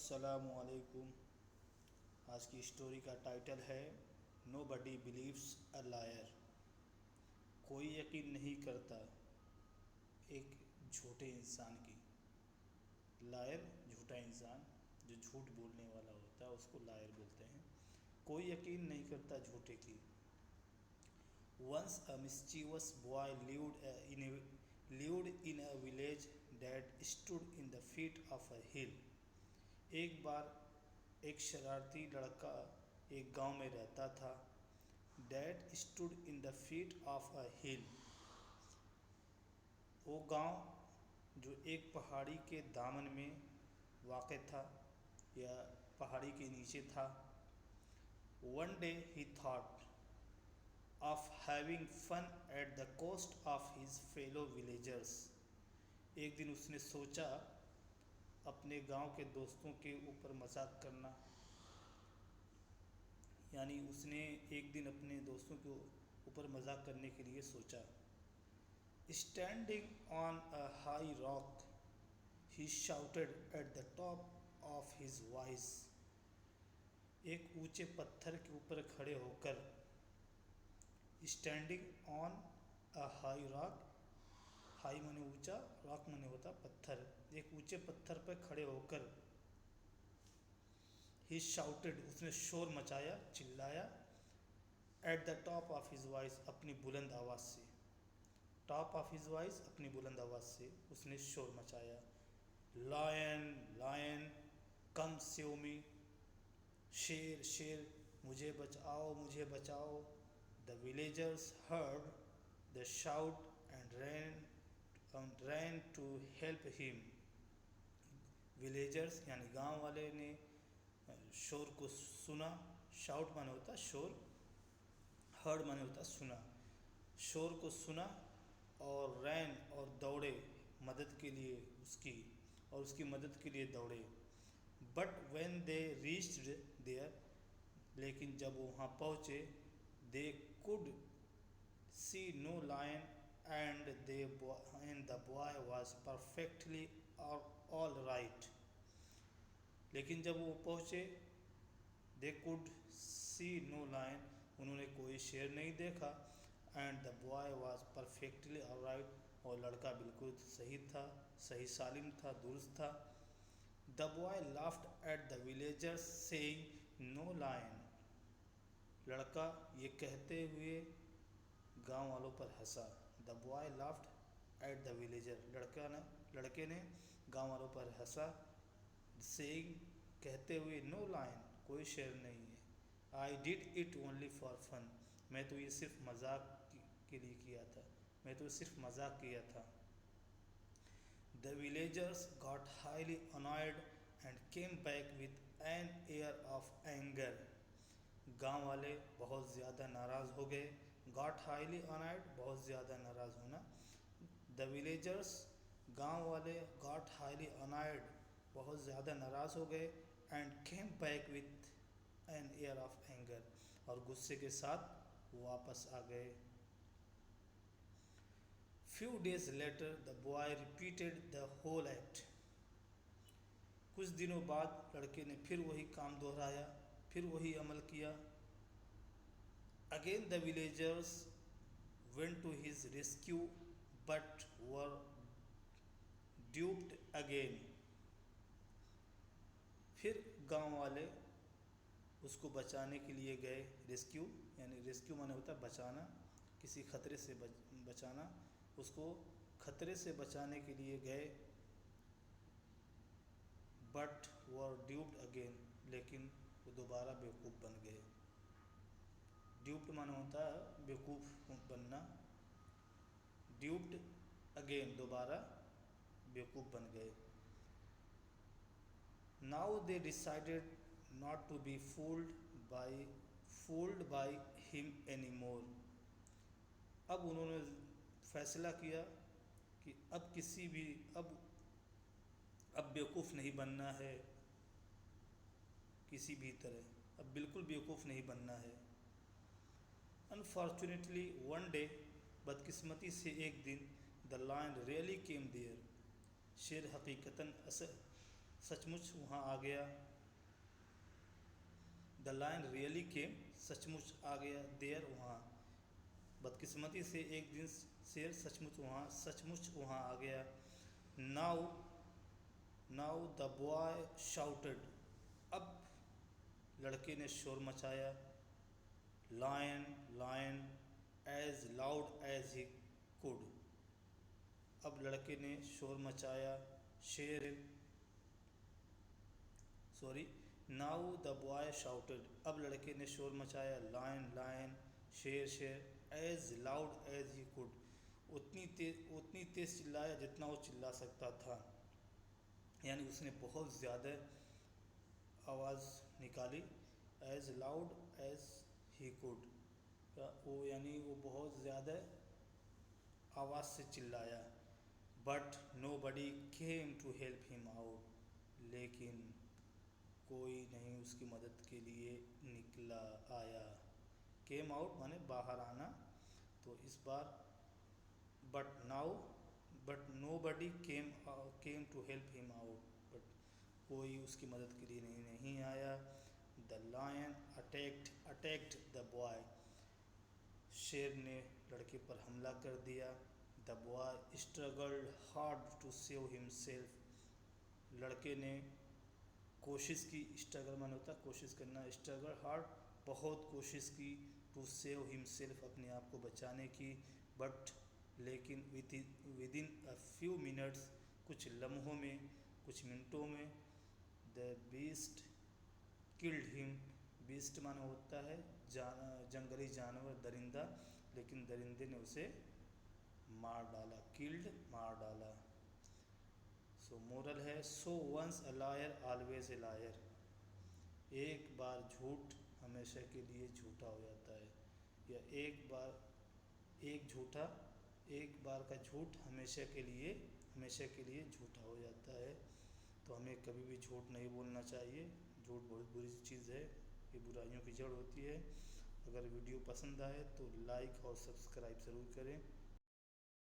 अस्सलामुअलैकुम। आज की स्टोरी का टाइटल है नोबडी बिलीव्स अ लायर। कोई यकीन नहीं करता एक झूठे इंसान की। लायर झूठा इंसान जो झूठ बोलने वाला होता है उसको लायर बोलते हैं। कोई यकीन नहीं करता झूठे की। Once a mischievous boy lived in a village that stood in the feet of a hill. एक बार एक शरारती लड़का एक गांव में रहता था। That stood in the feet of a hill. वो गांव जो एक पहाड़ी के दामन में वाक़ था या पहाड़ी के नीचे था। One day he thought of having fun at the cost of his fellow villagers. एक दिन उसने सोचा अपने गांव के दोस्तों के ऊपर मजाक करना, यानी उसने एक दिन अपने दोस्तों के ऊपर मजाक करने के लिए सोचा। Standing on a high rock, he shouted at the top of his voice. एक ऊंचे पत्थर के ऊपर खड़े होकर, standing on a high rock, high माने ऊंचा, रॉक माने होता पत्थर, एक ऊंचे पत्थर पर खड़े होकर ही शाउटेड, उसने शोर मचाया, चिल्लाया, at the top of his voice, अपनी बुलंद आवाज़ से, टॉप ऑफ हिज वॉइस, अपनी बुलंद आवाज़ से उसने शोर मचाया। लायन लायन कम सेव मी, शेर शेर मुझे बचाओ मुझे बचाओ। The villagers heard the shout and ran to help him. Villagers यानी गांव वाले ने शोर को सुना। शाउट माने होता शोर, हर्ड माने होता सुना। शोर को सुना और रैन और दौड़े मदद के लिए उसकी, और उसकी मदद के लिए दौड़े। But when they reached there, लेकिन जब वो वहाँ पहुँचे, they could see no lion and the boy was perfectly all right. लेकिन जब वो पहुँचे, they could see no lion, उन्होंने कोई शेर नहीं देखा, and the boy was perfectly all right, और लड़का बिल्कुल सही था, सही सालिम था, दुरुस्त था। The boy laughed at the villagers saying no lion. लड़का ये कहते हुए गांव वालों पर हंसा। The boy laughed at the villager, लड़के ने गांव वालों पर हंसा। सेइंग कहते हुए नो लायन, कोई शेर नहीं है। I did it only for fun, मैं तो ये सिर्फ मजाक के लिए किया था, मैं तो सिर्फ मजाक किया था। The villagers got highly annoyed and came back with an air of anger, गांव वाले बहुत ज़्यादा नाराज़ हो गए। गॉट हाईली अनॉयड, बहुत ज़्यादा नाराज़ होना। द विलेजर्स, गांव वाले, गॉट हाईली अनॉयड, बहुत ज़्यादा नाराज़ हो गए। And came back with an air of anger, और गुस्से के साथ वापस आ गए। Few days later the boy repeated the whole act, कुछ दिनों बाद लड़के ने फिर वही काम दोहराया, फिर वही अमल किया। Again the villagers went to his rescue but were duped again, फिर गांव वाले उसको बचाने के लिए गए। रेस्क्यू यानी रेस्क्यू माने होता है बचाना, किसी खतरे से बचाना, उसको खतरे से बचाने के लिए गए। बट वर ड्यूप्ड अगेन, लेकिन वो दोबारा बेवकूफ़ बन गए। ड्यूप्ड माने होता है बेवकूफ़ बनना। ड्यूप्ड अगेन, दोबारा बेवकूफ़ बन गए। Now they decided not to be fooled by him any more, अब उन्होंने फैसला किया कि अब बेवकूफ़ नहीं बनना है किसी भी तरह, अब बिल्कुल बेवकूफ़ नहीं बनना है। अनफॉर्चुनेटली वन डे, बदकिस्मती से एक दिन, the lion really came there, शेर हकीकतन सचमुच वहाँ आ गया। द लायन रियली केम, सचमुच आ गया। देयर, वहाँ। बदकिस्मती से एक दिन शेर सचमुच वहाँ आ गया। Now now the boy shouted, अब लड़के ने शोर मचाया। Lion lion as loud as he could, अब लड़के ने शोर मचाया। शेर sorry now the boy shouted, अब लड़के ने शोर मचाया। लायन लायन, शेर शेर, as loud as he could, उतनी तेज चिल्लाया जितना वो चिल्ला सकता था। यानी उसने बहुत ज़्यादा आवाज़ निकाली। As loud as he could, वो यानी वो बहुत ज़्यादा आवाज़ से चिल्लाया। But nobody came to help him out, लेकिन कोई नहीं उसकी मदद के लिए निकला आया। केम आउट माने बाहर आना। तो इस बार but nobody came to help him out, but कोई उसकी मदद के लिए नहीं आया। The lion attacked the boy, शेर ने लड़के पर हमला कर दिया। The boy struggled hard to save himself, लड़के ने कोशिश की। स्ट्रगल माने होता है कोशिश करना। स्ट्रगल हार्ड, बहुत कोशिश की। टू सेव हिमसेल्फ, अपने आप को बचाने की। बट लेकिन with in a few minutes, कुछ लम्हों में, कुछ मिनटों में, the beast killed him, beast माने होता है जंगली जानवर, दरिंदा, लेकिन दरिंदे ने उसे मार डाला। किल्ड, मार डाला। सो मोरल है, so once a liar always a liar, एक बार झूठ हमेशा के लिए झूठा हो जाता है। या एक बार का झूठ हमेशा के लिए झूठा हो जाता है। तो हमें कभी भी झूठ नहीं बोलना चाहिए। झूठ बहुत बुरी चीज़ है, ये बुराइयों की जड़ होती है। अगर वीडियो पसंद आए तो लाइक और सब्सक्राइब ज़रूर करें।